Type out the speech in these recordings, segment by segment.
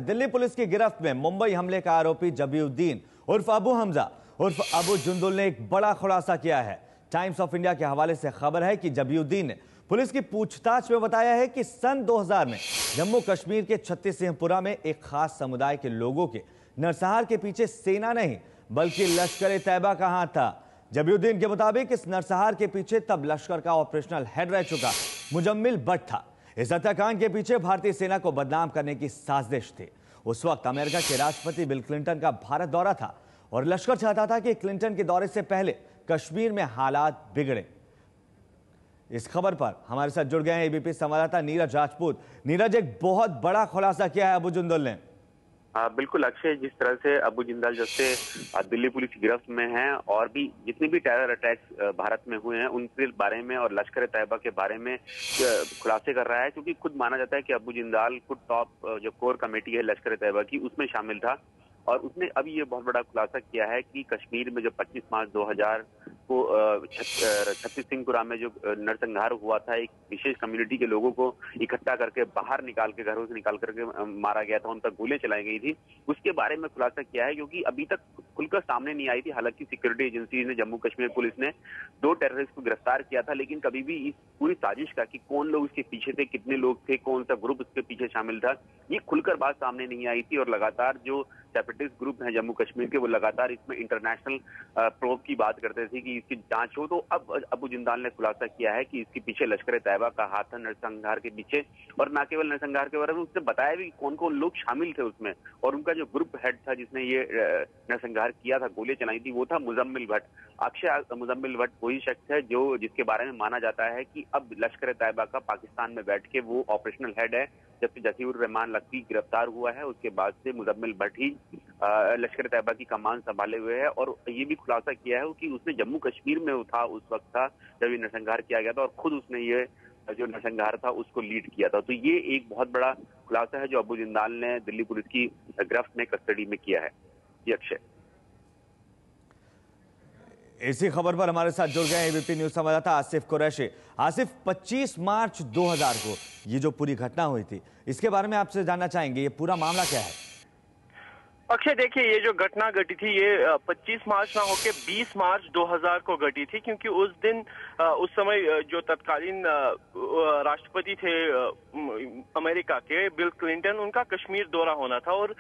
Delhi police की गिरफ्त में मुंबई हमले का आरोपी जबीउद्दीन उर्फ अबू हमजा उर्फ अबू जुंदुल ने एक बड़ा खुलासा किया है। टाइम्स ऑफ इंडिया के हवाले से खबर है कि जबीउद्दीन ने पुलिस की पूछताछ में बताया है कि सन 2000 में जम्मू कश्मीर के छत्तीस सिंहपुरा में एक खास समुदाय के लोगों के नरसंहार के पीछे सेना नहीं बल्कि लश्कर तैयबा का हाथ था। जबीउद्दीन के मुताबिक इस नरसंहार के पीछे तब लश्कर का ऑपरेशनल हेड रह चुका मुजम्मिल भट्ट था। इस हत्याकांड के पीछे भारतीय सेना को बदनाम करने की साजिश थी। उस वक्त अमेरिका के राष्ट्रपति बिल क्लिंटन का भारत दौरा था और लश्कर चाहता था कि क्लिंटन के दौरे से पहले कश्मीर में हालात बिगड़े। इस खबर पर हमारे साथ जुड़ गए हैं एबीपी संवाददाता नीरज राजपूत। नीरज, एक बहुत बड़ा खुलासा किया है अबू जुंदुल ने। बिल्कुल अक्षय, जिस तरह से अबू जिंदाल जब से दिल्ली पुलिस की गिरफ्त में हैं और भी जितने भी टेरर अटैक्स भारत में हुए हैं उनके बारे में और लश्कर तैयबा के बारे में खुलासे कर रहा है, क्योंकि खुद माना जाता है कि अबू जिंदाल खुद टॉप जो कोर कमेटी है लश्कर तैयबा की उसमें शामिल था। और उसने अभी ये बहुत बड़ा खुलासा किया है कि कश्मीर में जो 25 मार्च 2000 को छत्तीस सिंहपुरा में जो नरसंहार हुआ था, एक विशेष कम्युनिटी के लोगों को इकट्ठा करके बाहर निकाल के, घरों से निकाल करके मारा गया था, उन पर गोलियां चलाई गई थी, उसके बारे में खुलासा किया है। क्योंकि अभी तक खुलकर सामने नहीं आई थी। हालांकि सिक्योरिटी एजेंसी ने, जम्मू कश्मीर पुलिस ने 2 टेररिस्ट को गिरफ्तार किया था, लेकिन कभी भी इस पूरी साजिश का कि कौन लोग इसके पीछे थे, कितने लोग थे, कौन सा ग्रुप इसके पीछे शामिल था, ये खुलकर बात सामने नहीं आई थी। और लगातार जो सेपरेटिस्ट ग्रुप हैं जम्मू कश्मीर के, वो लगातार इसमें इंटरनेशनल प्रोब की बात करते थे कि इसकी जांच हो। तो अब अबू जिंदाल ने खुलासा किया है कि इसके पीछे लश्कर तैयबा का हाथ था नरसंहार के पीछे। और न केवल नरसंहार के बारे में उसने बताया भी कौन कौन लोग शामिल थे उसमें। और उनका जो ग्रुप हेड था जिसने ये नरसंहार किया था, गोलियां चलाई थी, वो था मुजम्मिल भट्ट। अक्षय, मुजम्मिल भट्ट वही शख्स है जो जिसके बारे में माना जाता है कि अब लश्कर तैयबा का पाकिस्तान में बैठ के वो ऑपरेशनल हेड है। जब से जसीउर रहमान लखवी गिरफ्तार हुआ है उसके बाद से मुजम्मिल भट्ट ही लश्कर तैयबा की कमान संभाले हुए है। और ये भी खुलासा किया है कि उसने जम्मू कश्मीर में था, उस वक्त था जब ये नरसंहार किया गया था, और खुद उसने ये जो नरसंहार था उसको लीड किया था। तो ये एक बहुत बड़ा खुलासा है जो अबू जिंदाल ने दिल्ली पुलिस की गिरफ्त में, कस्टडी में किया है। ये अक्षय। इसी खबर पर हमारे साथ जुड़ गए एबीपी न्यूज संवाददाता आसिफ कुरैशी। आसिफ, 25 मार्च 2000 को ये जो पूरी घटना हुई थी, इसके बारे में आपसे जानना चाहेंगे, ये पूरा मामला क्या है? अक्षय, देखिए, ये जो घटना घटी थी ये 25 मार्च ना होके 20 मार्च 2000 को घटी थी, क्योंकि उस दिन उस समय जो तत्कालीन राष्ट्रपति थे अमेरिका के, बिल क्लिंटन, उनका कश्मीर दौरा होना था। और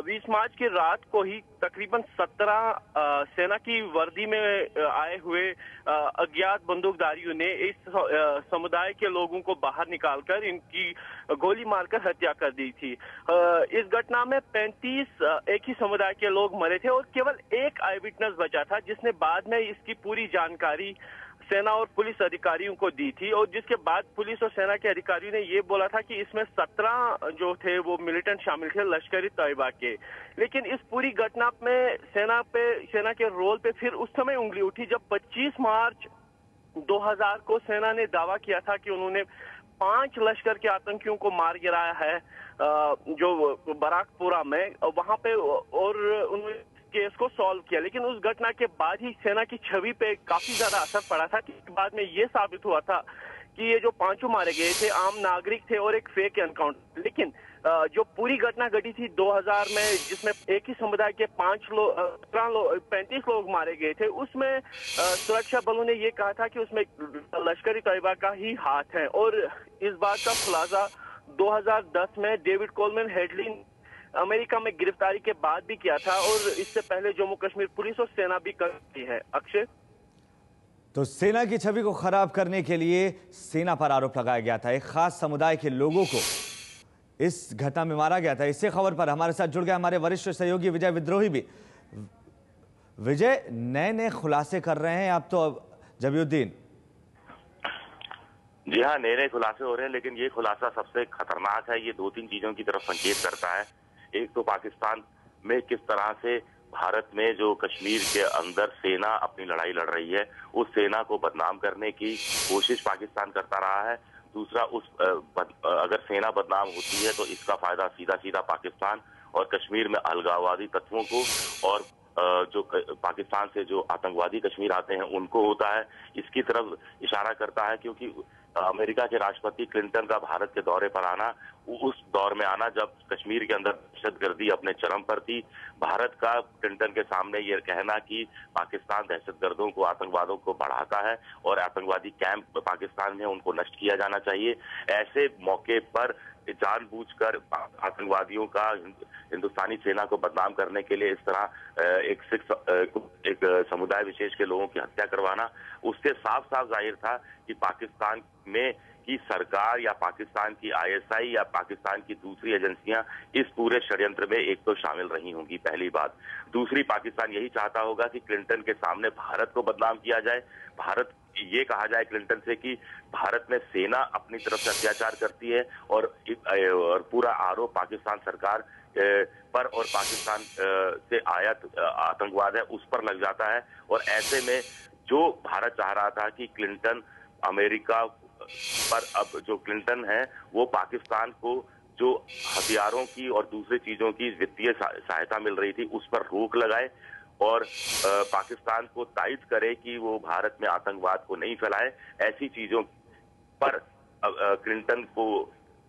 20 मार्च की रात को ही तकरीबन 17 सेना की वर्दी में आए हुए अज्ञात बंदूकधारियों ने इस समुदाय के लोगों को बाहर निकालकर इनकी गोली मारकर हत्या कर दी थी। इस घटना में 35 एक ही समुदाय के लोग मरे थे और केवल एक आई विटनेस बचा था, जिसने बाद में इसकी पूरी जानकारी सेना और पुलिस अधिकारियों को दी थी। और जिसके बाद पुलिस और सेना के अधिकारियों ने ये बोला था कि इसमें 17 जो थे वो मिलिटेंट शामिल थे लश्कर तैयबा के। लेकिन इस पूरी घटना में सेना के रोल पे फिर उस समय उंगली उठी जब 25 मार्च 2000 को सेना ने दावा किया था कि उन्होंने 5 लश्कर के आतंकियों को मार गिराया है जो बराकपुरा में वहां पे, और उन्होंने केस को सॉल्व किया। लेकिन उस घटना के बाद ही सेना की छवि पे काफी ज्यादा असर पड़ा था, कि बाद में ये साबित हुआ था कि ये जो 5 मारे गए थे आम नागरिक थे और एक फेक एनकाउंटर। लेकिन जो पूरी घटना घटी थी 2000 में, जिसमें एक ही समुदाय के 35 लोग मारे गए थे, उसमें सुरक्षा बलों ने ये कहा था कि उसमें लश्कर तैयबा का ही हाथ है। और इस बात का खुलासा 2010 में डेविड कोलमैन हेडली अमेरिका में गिरफ्तारी के बाद भी किया था, और इससे पहले जम्मू कश्मीर पुलिस और सेना भी करती है। अक्षय, तो सेना की छवि को खराब करने के लिए सेना पर आरोप लगाया गया था, एक खास समुदाय के लोगों को इस घटना में मारा गया था। इसी खबर पर हमारे साथ जुड़ गए हमारे वरिष्ठ सहयोगी विजय विद्रोही भी। विजय, नए नए खुलासे कर रहे हैं आप तो जबीउद्दीन। जी हाँ, नए नए खुलासे हो रहे हैं, लेकिन ये खुलासा सबसे खतरनाक है। ये 2-3 चीजों की तरफ संकेत करता है। एक तो पाकिस्तान में किस तरह से भारत में जो कश्मीर के अंदर सेना अपनी लड़ाई लड़ रही है, उस सेना को बदनाम करने की कोशिश पाकिस्तान करता रहा है। दूसरा, अगर सेना बदनाम होती है तो इसका फायदा सीधा सीधा पाकिस्तान और कश्मीर में अलगाववादी तत्वों को और जो पाकिस्तान से जो आतंकवादी कश्मीर आते हैं उनको होता है। इसकी तरफ इशारा करता है, क्योंकि अमेरिका के राष्ट्रपति क्लिंटन का भारत के दौरे पर आना, उस दौर में आना जब कश्मीर के अंदर दहशतगर्दी अपने चरम पर थी, भारत का क्लिंटन के सामने ये कहना कि पाकिस्तान दहशतगर्दों को, आतंकवादों को बढ़ाता है और आतंकवादी कैंप पाकिस्तान में उनको नष्ट किया जाना चाहिए, ऐसे मौके पर जानबूझकर आतंकवादियों का हिंदुस्तानी सेना को बदनाम करने के लिए इस तरह एक समुदाय विशेष के लोगों की हत्या करवाना, उससे साफ साफ जाहिर था कि पाकिस्तान में की सरकार या पाकिस्तान की आईएसआई या पाकिस्तान की दूसरी एजेंसियां इस पूरे षड्यंत्र में एक तो शामिल रही होंगी, पहली बात। दूसरी, पाकिस्तान यही चाहता होगा कि क्लिंटन के सामने भारत को बदनाम किया जाए, भारत ये कहा जाए क्लिंटन से कि भारत में सेना अपनी तरफ से अत्याचार करती है और पूरा आरोप पाकिस्तान सरकार पर और पाकिस्तान से आयात आतंकवाद है उस पर लग जाता है। और ऐसे में जो भारत चाह रहा था कि क्लिंटन अमेरिका पर, अब जो क्लिंटन है वो पाकिस्तान को जो हथियारों की और दूसरी चीजों की वित्तीय सहायता मिल रही थी उस पर रोक लगाए और पाकिस्तान को तायद करे कि वो भारत में आतंकवाद को नहीं फैलाए, ऐसी चीजों पर क्लिंटन को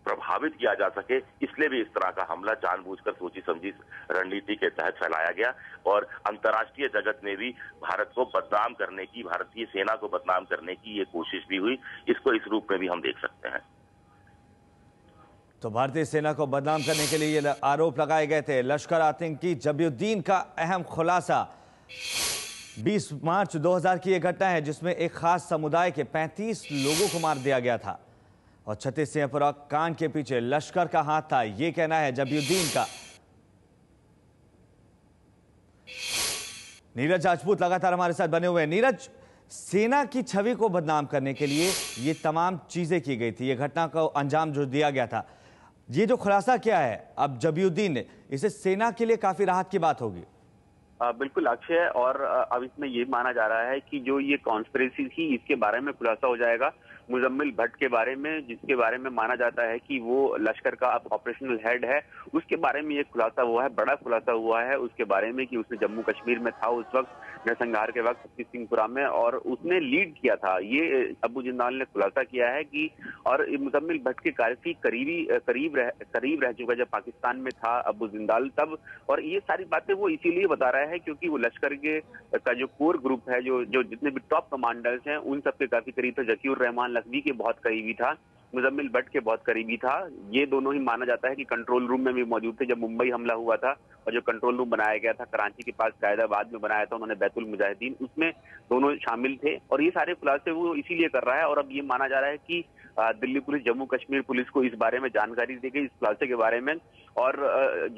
प्रभावित किया जा सके, इसलिए भी इस तरह का हमला जानबूझकर सोची समझी रणनीति के तहत फैलाया गया। और अंतर्राष्ट्रीय जगत में भी भारत को बदनाम करने की, भारतीय सेना को बदनाम करने की ये कोशिश भी हुई, इसको इस रूप में भी हम देख सकते हैं। तो भारतीय सेना को बदनाम करने के लिए ये आरोप लगाए गए थे। लश्कर आतंकी जबीउद्दीन का अहम खुलासा। 20 मार्च 2000 की यह घटना है जिसमें एक खास समुदाय के 35 लोगों को मार दिया गया था और 36 सिंहपुरा कांड के पीछे लश्कर का हाथ था, यह कहना है जबीउद्दीन का। नीरज राजपूत लगातार हमारे साथ बने हुए हैं। नीरज, सेना की छवि को बदनाम करने के लिए ये तमाम चीजें की गई थी, ये घटना को अंजाम जो दिया गया था, ये जो खुलासा क्या है अब जबीउद्दीन ने, इसे सेना के लिए काफी राहत की बात होगी। बिल्कुल अक्षय, और अब इसमें ये माना जा रहा है कि जो ये कॉन्स्पिरेसी थी इसके बारे में खुलासा हो जाएगा। मुजम्मिल भट्ट के बारे में, जिसके बारे में माना जाता है कि वो लश्कर का अब ऑपरेशनल हेड है, उसके बारे में ये खुलासा हुआ है, बड़ा खुलासा हुआ है उसके बारे में कि उसने जम्मू कश्मीर में था उस वक्त, नरसंहार के वक्त 36 सिंहपुरा में, और उसने लीड किया था। ये अबू जिंदाल ने खुलासा किया है कि, और मुजम्मिल भट्ट के काफी करीब रह चुका जब पाकिस्तान में था अबू जिंदाल तब, और ये सारी बातें वो इसीलिए बता रहा है क्योंकि वो लश्कर का जो कोर ग्रुप है, जो जितने भी टॉप कमांडर्स हैं उन सबके काफी करीब था। जकीउर रहमान लखवी के बहुत करीबी था, मुजम्मिल भट्ट के बहुत करीबी था। ये दोनों ही माना जाता है कि कंट्रोल रूम में भी मौजूद थे जब मुंबई हमला हुआ था, और जो कंट्रोल रूम बनाया गया था कराची के पास कायदाबाद में बनाया था उन्होंने, बैतुल मुजाहिदीन, उसमें दोनों शामिल थे। और ये सारे खुलासे वो इसीलिए कर रहा है। और अब ये माना जा रहा है कि दिल्ली पुलिस, जम्मू कश्मीर पुलिस को इस बारे में जानकारी दी गई, इस खुलासे के बारे में, और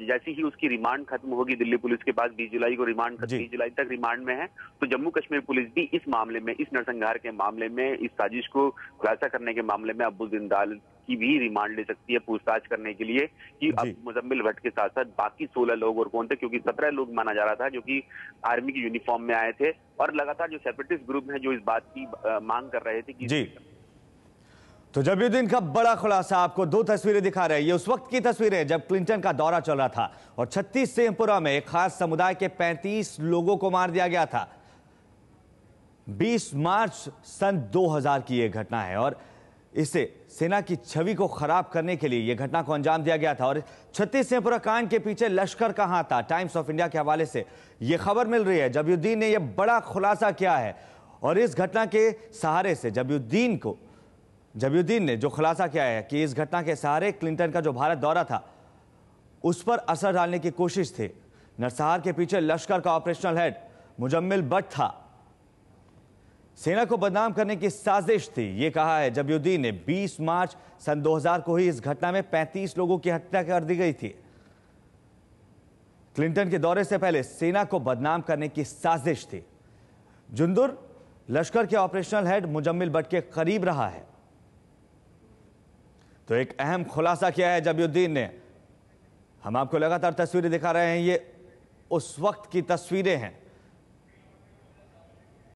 जैसी ही उसकी रिमांड खत्म होगी दिल्ली पुलिस के पास, 20 जुलाई को रिमांड, 20 जुलाई तक रिमांड में है, तो जम्मू कश्मीर पुलिस भी इस मामले में, इस नरसंहार के मामले में, इस साजिश को खुलासा करने के मामले में अबू जिंदाल की भी रिमांड ले सकती है पूछताछ करने के लिए कि अब मुजम्मिल भट्ट के साथ साथ बाकी 16 लोग और कौन थे, क्योंकि 17 लोग माना जा रहा था जो कि आर्मी की यूनिफॉर्म में आए थे, और लगातार जो सेपरेटिस्ट ग्रुप हैं जो इस बात की मांग कर रहे थे कि तो जबीउद्दीन का बड़ा खुलासा। आपको दो तस्वीरें दिखा रहे हैं, ये उस वक्त की तस्वीरें जब क्लिंटन का दौरा चल रहा था और 36 सिंहपुरा में एक खास समुदाय के 35 लोगों को मार दिया गया था। 20 मार्च सन 2000 की यह घटना है और इसे सेना की छवि को खराब करने के लिए यह घटना को अंजाम दिया गया था और 36 सिंहपुरा कांड के पीछे लश्कर का हाथ था। टाइम्स ऑफ इंडिया के हवाले से यह खबर मिल रही है। जबीउद्दीन ने यह बड़ा खुलासा किया है और इस घटना के सहारे से जबीउद्दीन ने जो खुलासा किया है कि इस घटना के सहारे क्लिंटन का जो भारत दौरा था उस पर असर डालने की कोशिश थी। नरसंहार के पीछे लश्कर का ऑपरेशनल हेड मुजम्मिल भट्ट था, सेना को बदनाम करने की साजिश थी, यह कहा है जबीउद्दीन ने। 20 मार्च सन 2000 को ही इस घटना में 35 लोगों की हत्या कर दी गई थी। क्लिंटन के दौरे से पहले सेना को बदनाम करने की साजिश थी। जुंदुर लश्कर के ऑपरेशनल हेड मुजम्मिल भट्ट के करीब रहा है। तो एक अहम खुलासा किया है जबीउद्दीन ने। हम आपको लगातार तस्वीरें दिखा रहे हैं, ये उस वक्त की तस्वीरें हैं